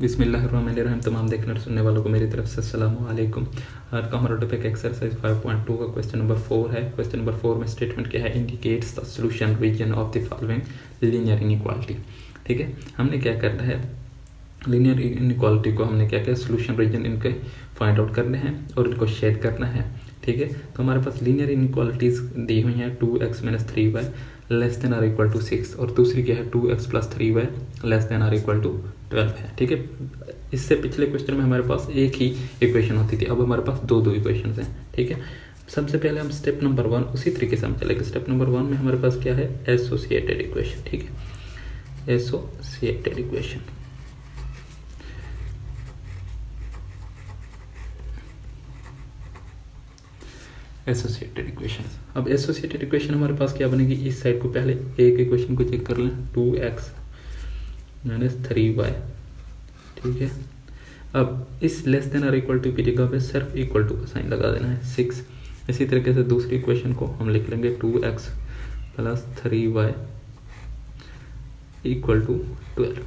बिस्मिल्लाहिर्रहमानिर्रहीम। तमाम देखने और सुनने वालों को मेरी तरफ से अस्सलामु अलैकुम। आज का हमारा टॉपिक एक्सरसाइज 5.2 का क्वेश्चन नंबर 4 है। क्वेश्चन नंबर 4 में स्टेटमेंट क्या है, indicates the solution region of the following linear inequality. ठीक है, हमने क्या करना है, लीनियर इनइक्वालिटी को हमने क्या किया, सोल्यूशन रीजन इनके फाइंड आउट करने हैं और इनको शेड करना है। ठीक है, तो हमारे पास लीनियर इनइक्वालिटीज दी हुई हैं 2x - 3y less than or equal to 6 और दूसरी क्या है 2x + 3y less than or equal to 12 है। ठीक है, इससे पिछले क्वेश्चन में हमारे पास एक ही इक्वेशन होती थी, अब हमारे पास दो इक्वेशन हैं। ठीक है, सबसे पहले हम स्टेप नंबर 1 उसी तरीके से हम चलेंगे। स्टेप नंबर 1 में हमारे पास क्या है, एसोसिएटेड इक्वेशन। ठीक है, एसोसिएटेड इक्वेशन। Associated equation. अब एसोसिएटेड इक्वेशन हमारे पास क्या बनेगी, इस साइड को पहले एक इक्वेशन को चेक कर लें, 2x - 3y। ठीक है, अब इस less than or equal to की जगह पे सिर्फ इक्वल टू का साइन लगा देना है 6। इसी तरीके से दूसरी इक्वेशन को हम लिख लेंगे 2x + 3y = 12।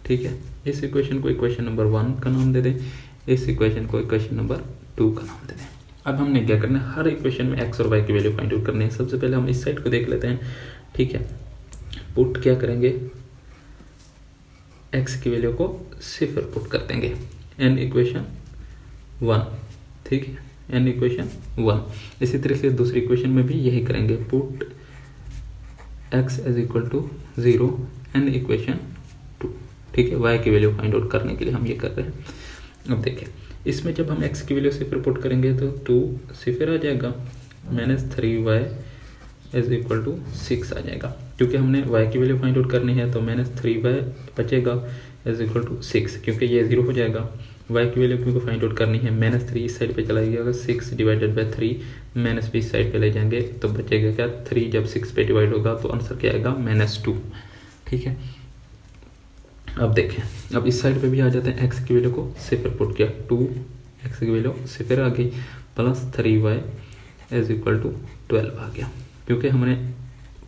ठीक है, इस इक्वेशन को इक्वेशन नंबर 1 का नाम दे दें, इस इक्वेशन को इक्वेशन नंबर 2 का नाम दे दें। अब हमने क्या करना है, हर इक्वेशन में x और y की वैल्यू फाइंड आउट करनी है। सबसे पहले हम इस साइड को देख लेते हैं। ठीक है, पुट क्या करेंगे, x की वैल्यू को 0 पुट कर देंगे, n इक्वेशन 1। ठीक है, n इक्वेशन 1। इसी तरह से दूसरी इक्वेशन में भी यही करेंगे, पुट x = 0 n इक्वेशन 2। ठीक है, y की वैल्यू फाइंड आउट करने के लिए हम ये कर रहे हैं। अब देखिए, इसमें जब हम x की वैल्यू 0 पुट करेंगे तो 2 0 आ जाएगा, -3y = 6 आ जाएगा। क्योंकि हमने y की वैल्यू फाइंड आउट करनी है तो -3y बचेगा = 6, क्योंकि ये 0 हो जाएगा। y की वैल्यू क्योंकि फाइंड आउट करनी है, -3 इस साइड पे चला जाएगा, 6 / 3 -b इस साइड पे ले जाएंगे तो बचेगा क्या, 3 जब 6 पे डिवाइड होगा तो आंसर क्या आएगा, -2। ठीक है, अब देखें, अब इस साइड पे भी आ जाते हैं, x की वैल्यू को 0 पुट किया, 2x की वैल्यू 0 आ गई, +3y = 12 आ गया। क्योंकि हमने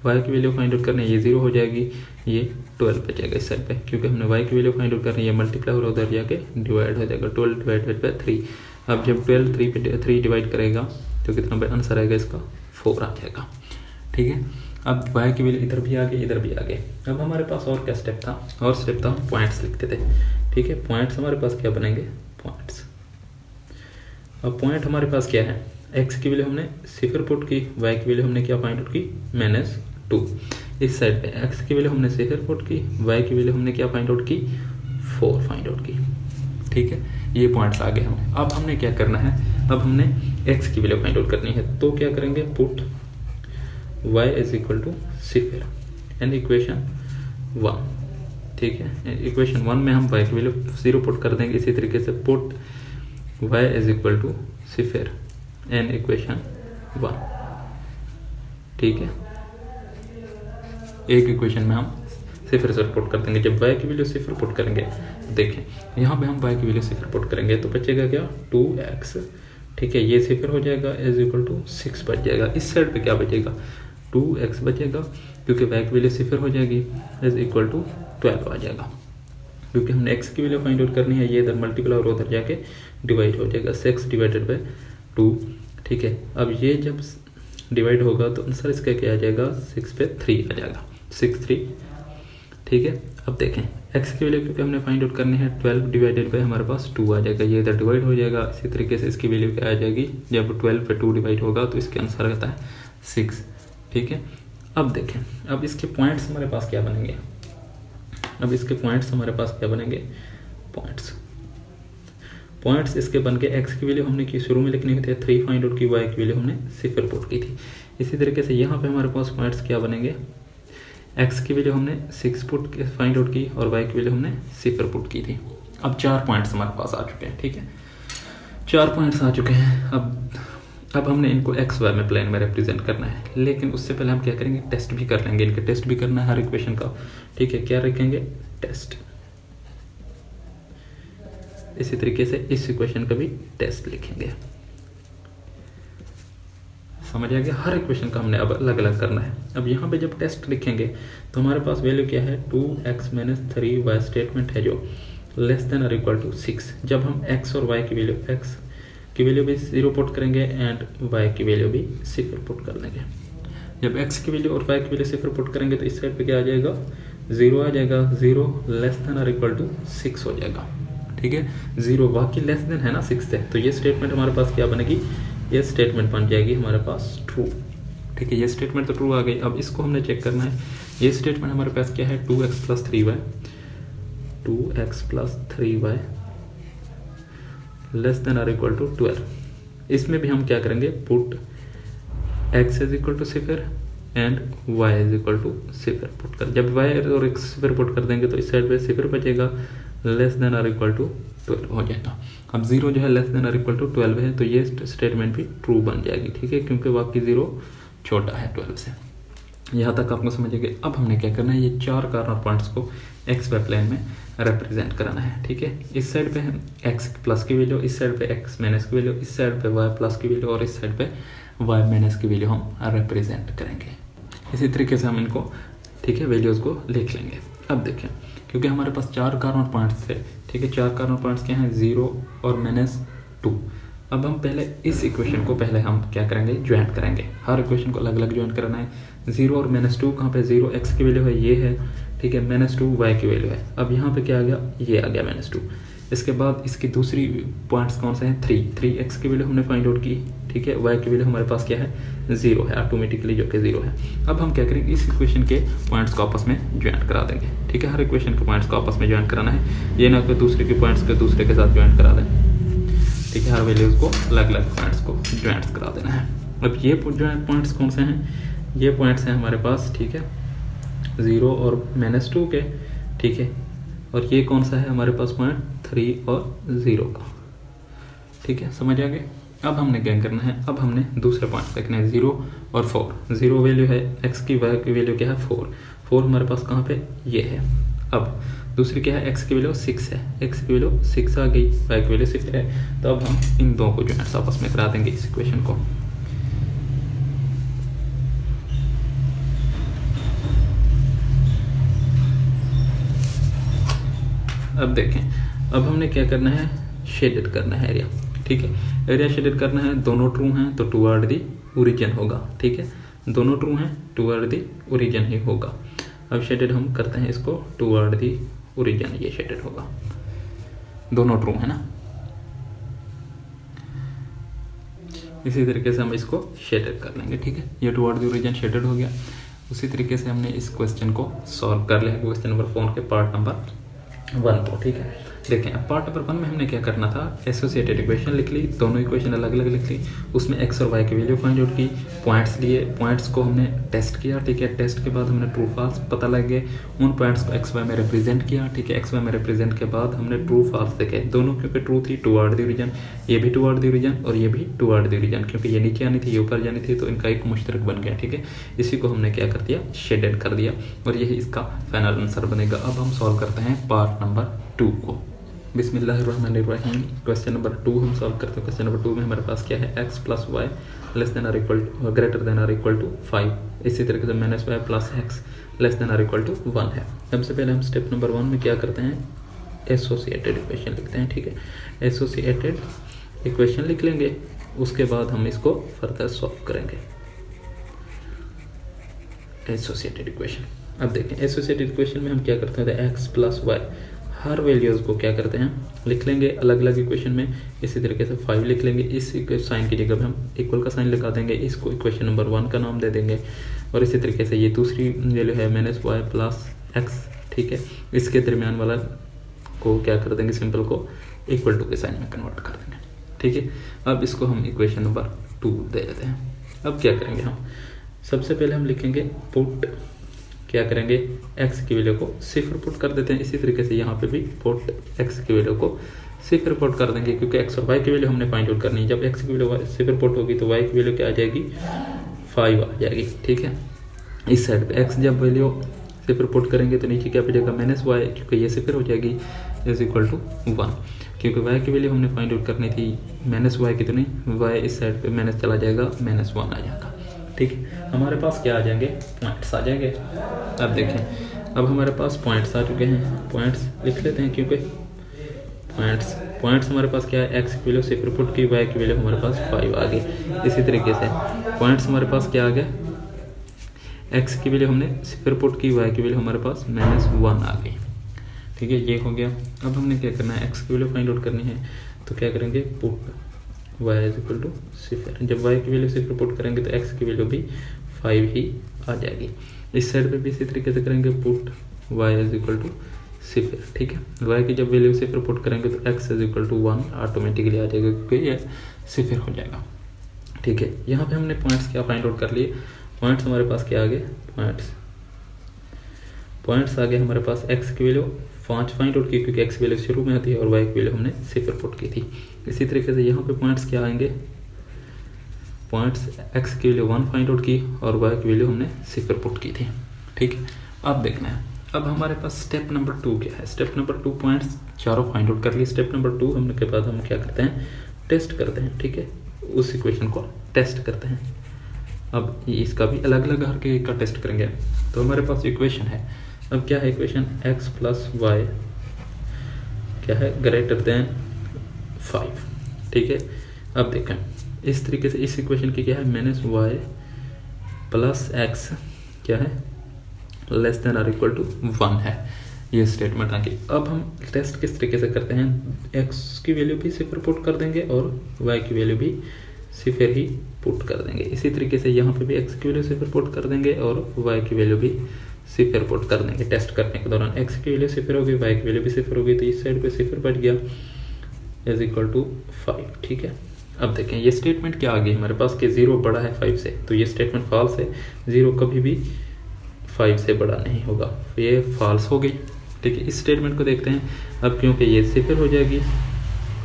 y की वैल्यू फाइंड आउट करनी है, ये 0 हो जाएगी, ये 12 बचेगा इस साइड पे। क्योंकि हमने y की वैल्यू फाइंड आउट करनी है, मल्टीप्लाई और उधर जाके डिवाइड हो जाएगा, 12 / 3। अब जब 12 3 डिवाइड करेगा तो कितना आंसर आएगा इसका, 4 आ जाएगा। ठीक है, अब y की वैल्यू इधर भी आ गई, इधर भी आ गई। अब हमारे पास और क्या स्टेप था, और स्टेप था हम पॉइंट्स लिखते थे। ठीक है, पॉइंट्स हमारे पास क्या बनेंगे, पॉइंट्स। अब पॉइंट हमारे पास क्या है, x की वैल्यू हमने 0 पुट की, y की वैल्यू हमने क्या फाइंड आउट की, -2। इस साइड पे x की वैल्यू हमने 0 पुट की, y की वैल्यू हमने क्या फाइंड आउट की, 4 फाइंड आउट की। ठीक है, ये पॉइंट्स आ गए हमें। अब हमने क्या करना है, अब हमने x की वैल्यू फाइंड आउट करनी है, तो क्या करेंगे, पुट y = 0 एंड इक्वेशन 1। ठीक है, इक्वेशन 1 में हम y की वैल्यू 0 पुट कर देंगे। इसी तरीके से पुट y = 0 एंड इक्वेशन 1। ठीक है, एक इक्वेशन में हम 0 पुट कर देंगे। जब y की वैल्यू 0 पुट करेंगे, देखें यहाँ पे हम y की वैल्यू 0 पुट करेंगे तो बचेगा क्या, 2x। ठीक है, ये 0 हो जाएगा, = 6 बच जाएगा। इस साइड पे क्या बचेगा, 2x बचेगा, क्योंकि y की वैल्यू 0 हो जाएगी, = 12 आ जाएगा। क्योंकि हमने x की वैल्यू फाइंड आउट करनी है, ये इधर मल्टीप्लाई और उधर जाके डिवाइड हो जाएगा, 6 / 2। ठीक है, अब ये जब डिवाइड होगा तो आंसर इसका क्या आ जाएगा, 6 पे 3 आ जाएगा, 6 3। ठीक है, अब देखें x की वैल्यू क्योंकि हमने फाइंड आउट करनी है, 12 / हमारे पास 2 आ जाएगा, ये इधर डिवाइड हो जाएगा। इसी तरीके से इसकी वैल्यू क्या आ जाएगी, जब 12 पे 2 डिवाइड होगा तो इसके आंसर आता है 6। ठीक है, अब देखें, अब इसके पॉइंट्स हमारे पास क्या बनेंगे, अब इसके पॉइंट्स हमारे पास क्या बनेंगे, पॉइंट्स इसके बन के, x की वैल्यू हमने की शुरू में लिखनी थी 3 फाइंड आउट की, y की वैल्यू हमने 0 पुट की थी। इसी तरीके से यहाँ पे हमारे पास पॉइंट्स क्या बनेंगे, x की वैल्यू हमने 6 पुट फाइंड आउट की और y की वैल्यू हमने 0 पुट की थी। अब 4 पॉइंट्स हमारे पास आ चुके हैं। ठीक है, 4 पॉइंट्स आ चुके हैं। अब हमने इनको एक्स वाई में प्लेन में रिप्रेजेंट करना है, लेकिन उससे पहले हम क्या करेंगे, टेस्ट भी कर लेंगे, इनके टेस्ट भी करना है हर इक्वेशन का। ठीक है, क्या रखेंगे, टेस्ट। इसी तरीके से इस इक्वेशन का भी टेस्ट लिखेंगे। समझ आ गया। हर इक्वेशन का हमने अब अलग अलग करना है। अब यहाँ पे जब टेस्ट लिखेंगे तो हमारे पास वैल्यू क्या है, 2x - 3y स्टेटमेंट है जो less than or equal to 6। जब हम x और y की वैल्यू, x की वैल्यू भी 0 पुट करेंगे एंड y की वैल्यू भी 0 पुट कर देंगे। जब x की वैल्यू और y की वैल्यू 0 पुट करेंगे तो इस साइड पे क्या आ जाएगा, 0 आ जाएगा। 0 less than or equal to 6 हो जाएगा, ठीक है। 0 बाकी लेस देन है ना 6 है, तो ये स्टेटमेंट हमारे पास क्या बनेगी, ये स्टेटमेंट बन जाएगी हमारे पास ट्रू, ठीक है। ये स्टेटमेंट तो ट्रू आ गई। अब इसको हमने चेक करना है। ये स्टेटमेंट हमारे पास क्या है, 2x + 3y, 2x + 3y less than or equal to 12। इसमें भी हम क्या करेंगे, put x is equal to 0 and y is equal to 0 put कर। जब y और x 0 पुट कर देंगे तो इस साइड पे 0 बचेगा, less than or equal to 12 हो जाएगा। अब 0 जो है less than or equal to 12 है, तो ये स्टेटमेंट भी ट्रू बन जाएगी, ठीक है, क्योंकि बाकी 0 छोटा है 12 से। यहाँ तक आपको समझिए। अब हमने क्या करना है, ये 4 कॉर्नर पॉइंट्स को एक्स वाई प्लेन में रिप्रेजेंट कराना है, ठीक है। इस साइड पे है एक्स प्लस की वैल्यू, इस साइड पे एक्स माइनस की वैल्यू, इस साइड पे वाई प्लस की वैल्यू और इस साइड पे वाई माइनस की वैल्यू हम रिप्रेजेंट करेंगे। इसी तरीके से हम इनको, ठीक है, वैल्यूज़ को लिख लेंगे। अब देखें, क्योंकि हमारे पास 4 कॉर्नर पॉइंट्स थे, ठीक है। 4 कॉर्नर पॉइंट्स क्या हैं, 0 और -2। अब हम पहले इस इक्वेशन को पहले हम क्या करेंगे, ज्वाइन करेंगे। हर इक्वेशन को अलग अलग ज्वाइन करना है। 0 और -2 कहाँ पे, 0 x की वैल्यू है, ये है, ठीक है, -2 y की वैल्यू है। अब यहाँ पे क्या आ गया, ये आ गया -2। इसके बाद इसकी दूसरी पॉइंट्स कौन से हैं, 3 x की वैल्यू हमने फाइंड आउट की, ठीक है। y की वैल्यू हमारे पास क्या है, 0 है ऑटोमेटिकली, जो कि 0 है। अब हम क्या करेंगे, इस इक्वेशन के पॉइंट्स को आपस में ज्वाइन करा देंगे, ठीक है। हर इक्वेशन के पॉइंट्स को आपस में ज्वाइन कराना है, ये ना कि दूसरे के पॉइंट्स के दूसरे के साथ ज्वाइन करा दें, ठीक है। हर वैल्यूज़ को अलग अलग पॉइंट्स को ज्वाइन करा देना है। अब ये पॉइंट्स कौन से हैं, ये पॉइंट्स हैं हमारे पास, ठीक है, 0 और -2 के, ठीक है। और ये कौन सा है हमारे पास पॉइंट, 3 और 0 का, ठीक है, समझ आ गए। अब हमने क्या करना है, अब हमने दूसरे पॉइंट देखना है, 0 और 4। 0 वैल्यू है x की, y की वैल्यू क्या है, 4 हमारे पास कहाँ पे, ये है। अब दूसरी क्या है, x की वैल्यू 6 है, x की वैल्यू 6 आ गई, y की वैल्यू 6 है। तो अब हम इन दो को जो है आपस में करा देंगे इस इक्वेशन को। अब देखें, अब हमने क्या करना है, शेडेड करना है एरिया, ठीक है। एरिया शेडेड करना है, दोनों ट्रू हैं तो टुवर्ड दी ओरिजिन होगा, ठीक है। दोनों ट्रू हैं, टुवर्ड दी ओरिजिन ही होगा। अब शेडेड हम करते हैं इसको, टुवर्ड दी ओरिजिन, ये शेडेड होगा, दोनों ट्रू है ना। इसी तरीके से हम इसको शेडेड कर लेंगे, ठीक है। ये टुवर्ड दी ओरिजिन शेडेड हो गया। उसी तरीके से हमने इस क्वेश्चन को सॉल्व कर लिया, क्वेश्चन नंबर 4 के पार्ट नंबर 1 को, ठीक है। देखें, अब पार्ट नंबर 1 में हमने क्या करना था, एसोसिएटेड इक्वेशन लिख ली, दोनों इक्वेशन अलग अलग लिख ली, उसमें x और y की वैल्यू फाइंड आउट की, पॉइंट्स लिए, पॉइंट्स को हमने टेस्ट किया, ठीक है। टेस्ट के बाद हमने ट्रू फॉल्स पता लग गए, उन पॉइंट्स को x y में रिप्रेजेंट किया, ठीक है। x y में रिप्रेजेंट के बाद हमने ट्रू फॉल्स देखे, दोनों क्योंकि ट्रू थी, टुवर्ड द ओरिजिन, ये भी टुवर्ड द ओरिजिन और ये भी टुवर्ड द ओरिजिन, क्योंकि ये नीचे आनी थी, ये ऊपर जानी थी, तो इनका एक मुश्तरक बन गया, ठीक है। इसी को हमने क्या कर दिया, शेडेड कर दिया, और यही इसका फाइनल आंसर बनेगा। अब हम सॉल्व करते हैं पार्ट नंबर 2 को। बिस्मिल्लाहिर्रहमानिर्रहीम। क्वेश्चन नंबर 2 हम सॉल्व करते हैं। क्वेश्चन नंबर 2 में हमारे पास क्या है, x + y less than or equal to, greater than or equal to 5। इसी तरीके से -y + x less than or equal to 1 है। सबसे पहले हम स्टेप नंबर 1 में क्या करते हैं, एसोसिएटेड इक्वेशन लिखते हैं, ठीक है। एसोसिएटेड इक्वेशन लिख लेंगे, उसके बाद हम इसको फर्दर सॉल्व करेंगे। एसोसिएटेड इक्वेशन, अब देखें, एसोसिएटेड इक्वेशन में हम क्या करते हैं, x + y हर वैल्यूज़ को क्या करते हैं, लिख लेंगे अलग अलग इक्वेशन में। इसी तरीके से 5 लिख लेंगे, इस साइन की जगह पे हम इक्वल का साइन लगा देंगे, इसको इक्वेशन नंबर 1 का नाम दे देंगे। और इसी तरीके से ये दूसरी वैल्यू है -y + x, ठीक है। इसके दरमियान वाला को क्या कर देंगे, सिंपल को इक्वल टू के साइन में कन्वर्ट कर देंगे, ठीक है। अब इसको हम इक्वेशन नंबर 2 दे देते हैं। अब क्या करेंगे हम, सबसे पहले हम लिखेंगे पुट, क्या करेंगे, x की वैल्यू को 0 पुट कर देते हैं। इसी तरीके से यहाँ पे भी पुट x की वैल्यू को 0 पुट कर देंगे, क्योंकि x और y की वैल्यू हमने फाइंड आउट करनी है। जब x की वैल्यू 0 पुट होगी तो y की वैल्यू क्या आ जाएगी, 5 आ जाएगी, ठीक है। इस साइड पे x जब वैल्यू 0 पुट करेंगे तो नीचे क्या बचेगा, -y, क्योंकि ये 0 हो जाएगी, इज इक्वल टू 1, क्योंकि y की वैल्यू हमने फाइंड आउट करनी थी, -y की तो नहीं, y इस साइड पे माइनस चला जाएगा, -1 आ जाएगा, ठीक है, हमारे पास क्या आ जाएंगे, पॉइंट्स आ जाएंगे। अब देखें, अब हमारे पास पॉइंट्स आ चुके हैं, पॉइंट्स लिख लेते हैं क्योंकि पॉइंट्स हमारे पास क्या है, एक्स की वैल्यू 0 पुट की, वाई की वैल्यू हमारे पास 5 आ गई। इसी तरीके से पॉइंट्स हमारे पास क्या आ गया, एक्स की वैल्यू हमने 0 पुट की, वाई की वैल्यू हमारे पास -1 आ गई। ठीक है, ये हो गया। अब हमने क्या करना है, एक्स की वैल्यू फाइंड आउट करनी है, तो क्या करेंगे, put y is equal to 0। जब y की वैल्यू 0 पुट करेंगे तो x की वैल्यू भी 5 ही आ जाएगी। इस साइड पे भी इसी तरीके से करेंगे, put y is equal to 0। ठीक है, y की जब वैल्यू 0 पुट करेंगे तो x is equal to 1 automatically आ जाएगा क्योंकि ये 0 हो जाएगा। ठीक है, यहाँ पे हमने पॉइंट्स क्या फाइंड आउट कर लिए, पॉइंट्स हमारे पास क्या आ गए, पॉइंट्स आ गए हमारे पास, x की वैल्यू 5 फाइंड आउट की क्योंकि x की वैल्यू शुरू में आती है और y की वैल्यू हमने 0 पुट की थी। इसी तरीके से यहाँ पे पॉइंट्स क्या आएंगे, पॉइंट्स x की वैल्यू 1 फाइंड आउट की और y की वैल्यू हमने 0 पुट की थी। ठीक है, अब देखना है, अब हमारे पास स्टेप नंबर 2 क्या है। स्टेप नंबर 2 पॉइंट्स चारों फाइंड आउट कर लिए। स्टेप नंबर 2 हमने के बाद हम क्या करते हैं, टेस्ट करते हैं। ठीक है, उस इक्वेशन को टेस्ट करते हैं। अब इसका भी अलग अलग हर के का टेस्ट करेंगे। तो हमारे पास इक्वेशन है, अब क्या है इक्वेशन, x प्लस वाई क्या है, ग्रेटर देन 5। ठीक है, अब देखें इस तरीके से इस इक्वेशन की क्या है, -y प्लस x क्या है, less than or equal to 1 है। ये स्टेटमेंट आ गई। अब हम टेस्ट किस तरीके से करते हैं, x की वैल्यू भी 0 पुट कर देंगे और y की वैल्यू भी 0 ही पुट कर देंगे। इसी तरीके से यहाँ पे भी x की वैल्यू 0 पुट कर देंगे और y की वैल्यू भी 0 पुट कर देंगे। टेस्ट करने के दौरान x की वैल्यू 0 होगी, y की वैल्यू भी 0 होगी, तो इस साइड पे 0 बढ़ गया इज इक्वल टू 5। ठीक है, अब देखें ये स्टेटमेंट क्या आ गई हमारे पास कि 0 बड़ा है 5 से, तो ये स्टेटमेंट फॉल्स है। 0 कभी भी 5 से बड़ा नहीं होगा, ये फॉल्स हो गई। ठीक है, इस स्टेटमेंट को देखते हैं। अब क्योंकि ये 0 हो जाएगी,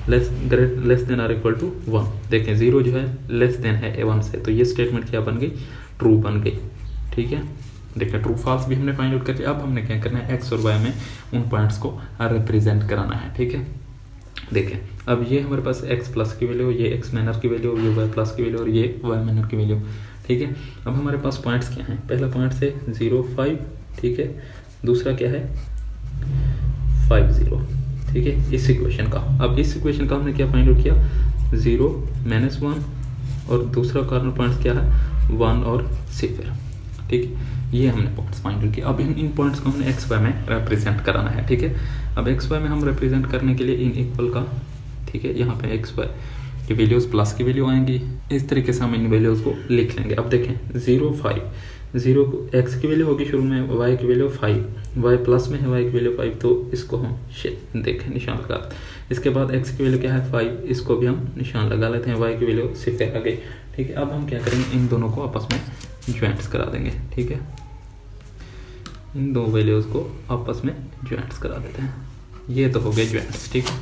less than or equal to 1। देखें 0 जो है लेस देन है 1 से, तो ये स्टेटमेंट क्या बन गई, ट्रू बन गई। ठीक है, देखिए ट्रू फॉल्स भी हमने फाइंड आउट कर लिया। अब हमने क्या करना है, एक्स और वाई में उन पॉइंट्स को रिप्रेजेंट कराना है। ठीक है, देखें अब ये हमारे पास एक्स प्लस की वैल्यू, ये एक्स माइनर की वैल्यू, ये वाई प्लस की वैल्यू और ये वाई माइनर की वैल्यू। ठीक है, अब हमारे पास पॉइंट्स क्या हैं, पहला पॉइंट है 0 5। ठीक है, दूसरा क्या है 5 0। ठीक है, इस इक्वेशन का, अब इस इक्वेशन का हमने क्या फाइंड आउट किया, 0 -1 और दूसरा कॉर्नर पॉइंट्स क्या है 1 और 0। ठीक है, ये हमने पॉइंट्स फाइंड आउट किया। अब इन पॉइंट्स को हमने एक्स वाई में रिप्रेजेंट कराना है। ठीक है, अब एक्स वाई में हम रिप्रेजेंट करने के लिए इन इक्वल का, ठीक है, यहाँ पे एक्स वाई की वैल्यूज प्लस की वैल्यू आएंगी। इस तरीके से हम इन वैल्यूज को लिख लेंगे। अब देखें 0 5, 0 एक्स की वैल्यू होगी शुरू में, वाई की वैल्यू 5, वाई प्लस में है, वाई की वैल्यू 5, तो इसको हम देखें निशान लगा। इसके बाद एक्स की वैल्यू क्या है 5, इसको भी हम निशान लगा लेते हैं, वाई की वैल्यू 6 आ गई। ठीक है, अब हम क्या करेंगे, इन दोनों को आपस में ज्वाइंट्स करा देंगे। ठीक है, इन दो वैल्यूज को आपस में ज्वाइंट्स करा देते हैं। ये तो हो गए ज्वाइंट्स। ठीक है,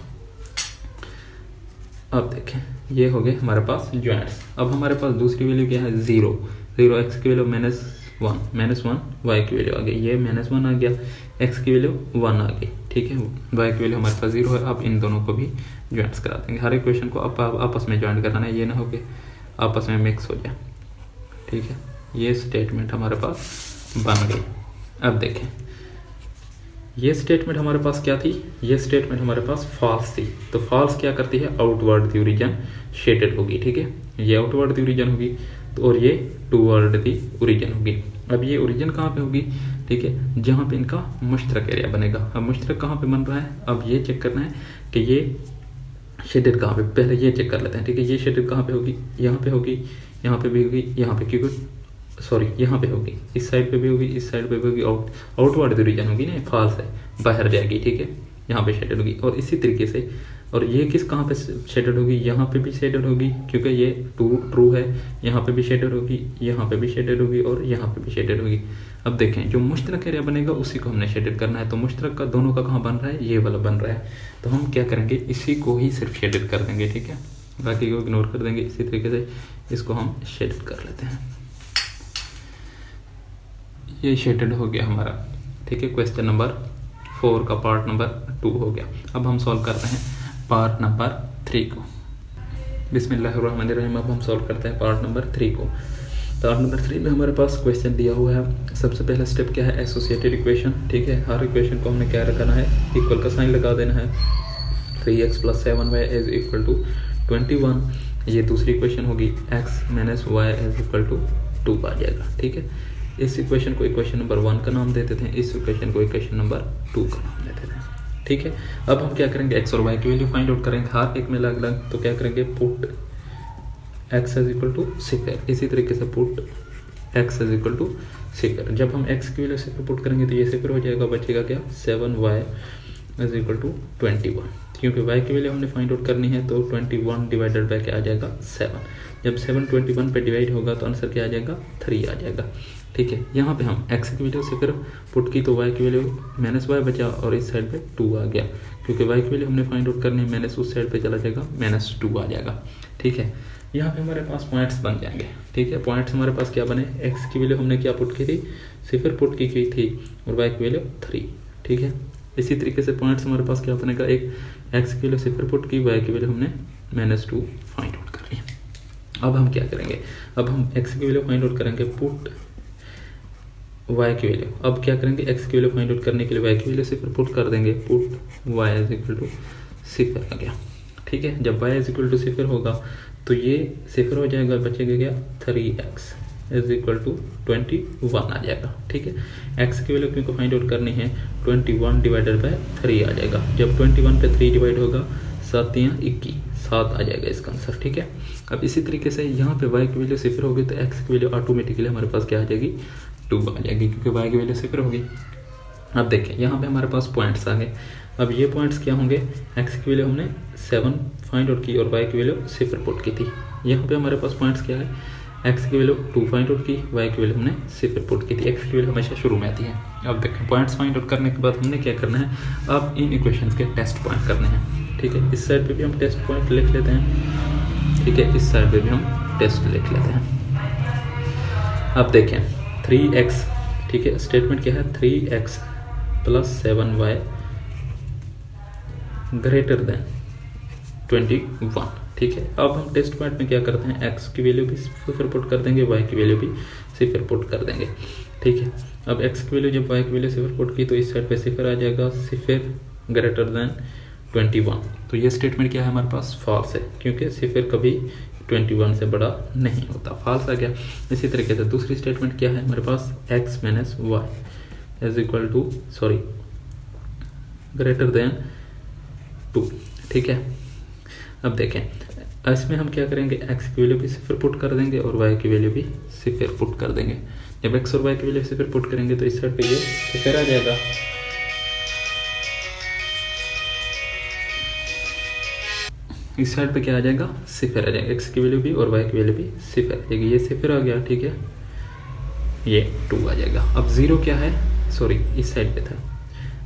अब देखें ये हो गए हमारे पास ज्वाइंट्स। अब हमारे पास दूसरी वैल्यू क्या है 0 एक्स की वैल्यू -1 वाई की वैल्यू आ गई, ये -1 आ गया, एक्स की वैल्यू 1 आ गई। ठीक है, वाई की वैल्यू हमारे पास 0 है। अब इन दोनों को भी ज्वाइंट्स करा देंगे। हर इक्वेशन को आपस में ज्वाइंट कराना है, ये ना हो के आपस में मिक्स हो जाए। ठीक है, ये स्टेटमेंट हमारे पास बन गई। अब देखें ये स्टेटमेंट हमारे पास क्या थी, ये स्टेटमेंट हमारे पास फॉल्स थी। तो फॉल्स क्या करती है, आउटवर्ड दी ओरिजिन शेडेड होगी। ठीक है, ये आउटवर्ड दी ओरिजिन होगी तो और ये टूवर्ड दी ओरिजिन होगी। अब ये ओरिजिन कहाँ पे होगी, ठीक है, जहाँ पे इनका मुश्तरक एरिया बनेगा। अब मुश्तरक कहाँ पे बन रहा है, अब ये चेक करना है कि ये शेडेड कहाँ पे, पहले ये चेक कर लेते हैं। ठीक है, ये शेडेड कहाँ पे होगी, यहाँ पे होगी, यहाँ पे भी होगी, यहाँ पे क्योंकि सॉरी यहाँ पे होगी, इस साइड पे भी होगी, इस साइड पे भी होगी, आउटवर्ड रीजन होगी ना, फॉल्स है, बाहर जाएगी। ठीक है, यहाँ पे शेडेड होगी। और इसी तरीके से और ये किस कहाँ पे शेडेड होगी, यहाँ पे भी शेडेड होगी क्योंकि ये ट्रू है, यहाँ पे भी शेडेड होगी, यहाँ पे भी शेडेड होगी और यहाँ पे भी शेडेड होगी। अब देखें जो मुश्तरक एरिया बनेगा उसी को हमने शेडेड करना है। तो मुश्तरक का दोनों का कहाँ बन रहा है, ये वाला बन रहा है, तो हम क्या करेंगे, इसी को ही सिर्फ शेडेड कर देंगे। ठीक है, बाकी को इग्नोर कर देंगे। इसी तरीके से इसको हम शेडेड कर लेते हैं। ये शेडेड हो गया हमारा। ठीक है, क्वेश्चन नंबर 4 का पार्ट नंबर 2 हो गया। अब हम सॉल्व करते हैं पार्ट नंबर 3 को। बिस्मिल्लाहिर्रहमानिर्रहीम। अब हम सॉल्व करते हैं पार्ट नंबर 3 को। तो 8 नंबर 3 में हमारे पास क्वेश्चन दिया हुआ है। सबसे पहला स्टेप क्या है, एसोसिएटेड इक्वेशन। ठीक है, हर इक्वेशन को हमने क्या रखना है, इक्वल का साइन लगा देना है। 3x + 7y = 21। ये दूसरी इक्वेशन होगी, x - y = 2 आ जाएगा। ठीक है, इस इक्वेशन को इक्वेशन नंबर 1 का नाम देते थे, इस इक्वेशन को इक्वेशन नंबर 2 का नाम देते थे। ठीक है, अब हम क्या करेंगे, x और y की वैल्यू फाइंड आउट करेंगे, हर एक में अलग अलग। तो क्या करेंगे, पुट x = सिफर, इसी तरीके से पुट x = सिफर। जब हम x की वैल्यू सिफर पुट करेंगे तो ये सिफर हो जाएगा, बचेगा क्या, 7y = 21। क्योंकि y की वैल्यू हमने फाइंड आउट करनी है तो 21 डिवाइडेड बाय क्या आ जाएगा, 7। जब 7 21 पे डिवाइड होगा तो आंसर क्या आ जाएगा, 3 आ जाएगा। ठीक है, यहाँ पे हम x की वैल्यू सिफर पुट की तो y की वैल्यू -y बचा और इस साइड पे 2 आ गया। क्योंकि y की वैल्यू हमने फाइंड आउट करनी है, माइनस उस साइड पे चला जाएगा, -2 आ जाएगा। ठीक है, यहाँ पे हमारे पास पॉइंट्स बन जाएंगे। ठीक है, पॉइंट्स हमारे पास क्या बने, x की वैल्यू हमने क्या पुट की थी, सिफर पुट की थी और y की वैल्यू 3। ठीक है, इसी तरीके से पॉइंट्स हमारे पास क्या बनेगा, एक x की वैल्यू सिफर पुट की, y की वैल्यू हमने -2 फाइंड आउट कर ली। अब हम क्या करेंगे, अब हम x की वैल्यू फाइंड आउट करेंगे, पुट y की वैल्यू। अब क्या करेंगे, x की वैल्यू फाइंड आउट करने के लिए y की वैल्यू सिफर पुट कर देंगे, पुट y = सिफर आ गया। ठीक है, जब y = सिफर होगा तो ये सिफर हो जाएगा, बचेगा क्या, 3x = 21 आ जाएगा। ठीक है, x की वैल्यू क्योंकि फाइंड आउट करनी है, 21 डिवाइडेड बाय 3 आ जाएगा। जब 21 पे 3 डिवाइड होगा, 7 × 21 7 आ जाएगा इसका आंसर। ठीक है, अब इसी तरीके से यहाँ पे y की वैल्यू सिफर होगी तो x की वैल्यू ऑटोमेटिकली हमारे पास क्या आ जाएगी, 2 आ जाएगी, क्योंकि y की वैल्यू सिफर होगी। अब देखें, यहाँ पे हमारे पास पॉइंट्स आ गए। अब ये पॉइंट्स क्या होंगे, x की वैल्यू हमने 7 फाइंड आउट की और y की वैल्यू सिफर पुट की थी। यहाँ पे हमारे पास पॉइंट्स क्या है, x की वैल्यू 2 फाइंड आउट की, y की वैल्यू हमने सिफर पुट की थी। x की वैल्यू हमेशा शुरू में आती है। अब देखें, पॉइंट्स फाइंड आउट करने के बाद हमने क्या करना है, अब इन इक्वेशंस के टेस्ट पॉइंट करने हैं। ठीक है, इस साइड पे भी हम टेस्ट पॉइंट लिख लेते हैं। ठीक है, इस साइड पे भी हम टेस्ट लिख लेते हैं। अब देखें 3x, ठीक है, स्टेटमेंट क्या है, 3x + 7y > 21। ठीक है, अब हम टेस्ट पॉइंट में क्या करते हैं, x की वैल्यू भी सिफर पुट कर देंगे, y की वैल्यू भी सिफर पुट कर देंगे। ठीक है, अब x की वैल्यू जब y की वैल्यू सिफर पुट की तो इस साइड पे सिफर आ जाएगा, सिफर > 21। तो ये स्टेटमेंट क्या है हमारे पास, फॉल्स है, क्योंकि सिफर कभी 21 से बड़ा नहीं होता, फॉल्स आ गया। इसी तरीके से दूसरी स्टेटमेंट क्या है हमारे पास, x - y > 2। ठीक है, अब देखें इसमें हम क्या करेंगे, x की वैल्यू भी सिफर पुट कर देंगे और y की वैल्यू भी सिफर पुट कर देंगे। जब x और y की वैल्यू सिफर पुट करेंगे तो इस साइड पे ये सिफर आ जाएगा, इस साइड पे क्या आ जाएगा, सिफर आ जाएगा। x की वैल्यू भी और y की वैल्यू भी सिफर आ जाएगी, ये सिफर आ गया। ठीक है, ये 2 आ जाएगा। अब 0 क्या है, सॉरी इस साइड पे था,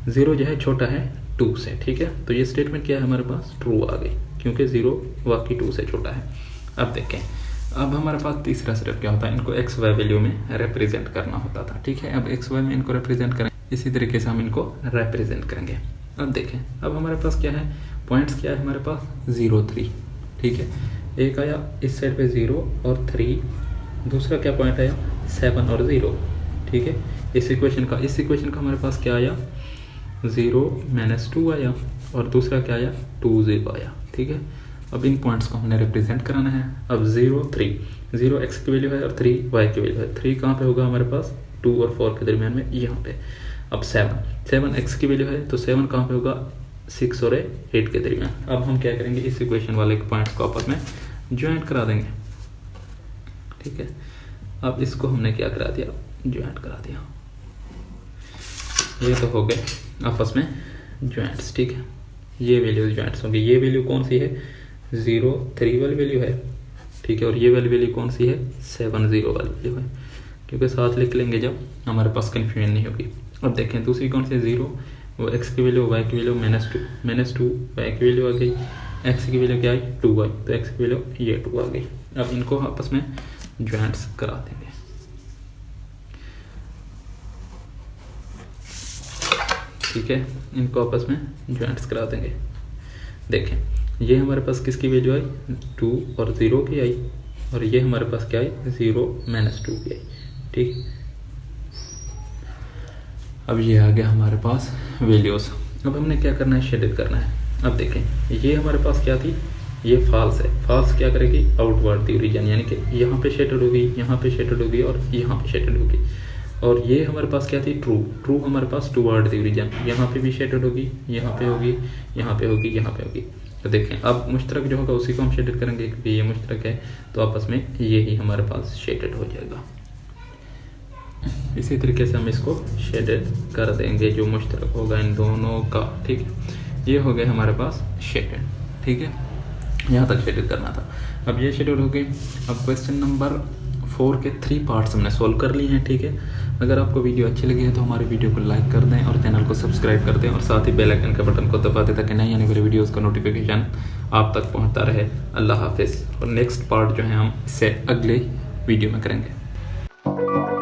0 जो है छोटा है 2 से। ठीक है, तो ये स्टेटमेंट क्या है हमारे पास, ट्रू आ गई, क्योंकि 0 वाकई 2 से छोटा है। अब देखें, अब हमारे पास तीसरा स्टेप क्या होता है, इनको x y वैल्यू में रिप्रेजेंट करना होता था। ठीक है, अब x y में इनको रिप्रेजेंट करें, इसी तरीके से हम इनको रिप्रेजेंट करेंगे। अब देखें, अब हमारे पास क्या है, पॉइंट्स क्या है हमारे पास, 0 3। ठीक है, एक आया इस साइड पे 0 और 3, दूसरा क्या पॉइंट आया, 7 और 0। ठीक है, इस इक्वेशन का हमारे पास क्या आया, 0 - 2 आया और दूसरा क्या आया, 2 0 आया। ठीक है, अब इन पॉइंट्स को हमने रिप्रेजेंट कराना है। अब 0 3, 0 x की वैल्यू है और 3 y की वैल्यू है। 3 कहाँ पे होगा हमारे पास, 2 और 4 के दरमियान में, यहाँ पे। अब 7 x की वैल्यू है तो 7 कहाँ पे होगा, 6 और 8 के दरमियान। अब हम क्या करेंगे, इस इक्वेशन वाले पॉइंट्स को आपस में ज्वाइंट करा देंगे। ठीक है, अब इसको हमने क्या करा दिया, ज्वाइंट करा दिया। ये तो हो गए आपस में ज्वाइंट्स। ठीक है, ये वैल्यूज ज्वाइंट्स होंगे। ये वैल्यू कौन सी है, 0 3 वाली वैल्यू है। ठीक है, और ये वाली वैल्यू कौन सी है, 7 0 वाली वैल्यू है, क्योंकि साथ लिख लेंगे जब हमारे पास कन्फ्यूजन नहीं होगी। अब देखें दूसरी कौन सी, 0 वो x की वैल्यू, y की वैल्यू -2 y की वैल्यू आ गई, x की वैल्यू क्या आई, 2 आई, तो x की वैल्यू ये 2 आ गई। अब इनको आपस में ज्वाइंट्स करा देंगे। ठीक है, इनको आपस में ज्वाइंट्स करा देंगे। देखें, ये हमारे पास किसकी वैल्यू आई, 2 और 0 की आई, और ये हमारे पास क्या है 0 - 2 भी है। ठीक, अब ये आ गया हमारे पास वैल्यूज। अब हमने क्या करना है, शेडेड करना है। अब देखें ये हमारे पास क्या थी, ये फॉल्स है। फॉल्स क्या करेगी, आउटवर्ड दी रीजन, यानी कि यहाँ पे शेडेड होगी, यहाँ पे शेडेड होगी और यहाँ पे शेडेड होगी। और ये हमारे पास क्या थी, ट्रू। ट्रू हमारे पास टुवर्ड दी रीजन, यहाँ पे भी शेडेड होगी, यहाँ पे होगी, यहाँ पे होगी, यहाँ पे होगी। तो देखें अब मुश्तरक जो होगा उसी को हम शेडेड करेंगे, क्योंकि ये मुश्तरक है तो आपस में ये ही हमारे पास शेडेड हो जाएगा। इसी तरीके से हम इसको शेडेड कर देंगे जो मुश्तरक होगा इन दोनों का। ठीक है, ये हो गया हमारे पास शेडेड। ठीक है, यहाँ तक शेडेड करना था। अब ये शेडेड हो गई। अब क्वेश्चन नंबर 4 के 3 पार्ट्स हमने सॉल्व कर लिए हैं। ठीक है, अगर आपको वीडियो अच्छी लगी है तो हमारे वीडियो को लाइक कर दें और चैनल को सब्सक्राइब कर दें और साथ ही बेल आइकन के बटन को दबा दें ताकि नई आने वाली वीडियोस का नोटिफिकेशन आप तक पहुंचता रहे। अल्लाह हाफिज़। और नेक्स्ट पार्ट जो है हम इससे अगले वीडियो में करेंगे।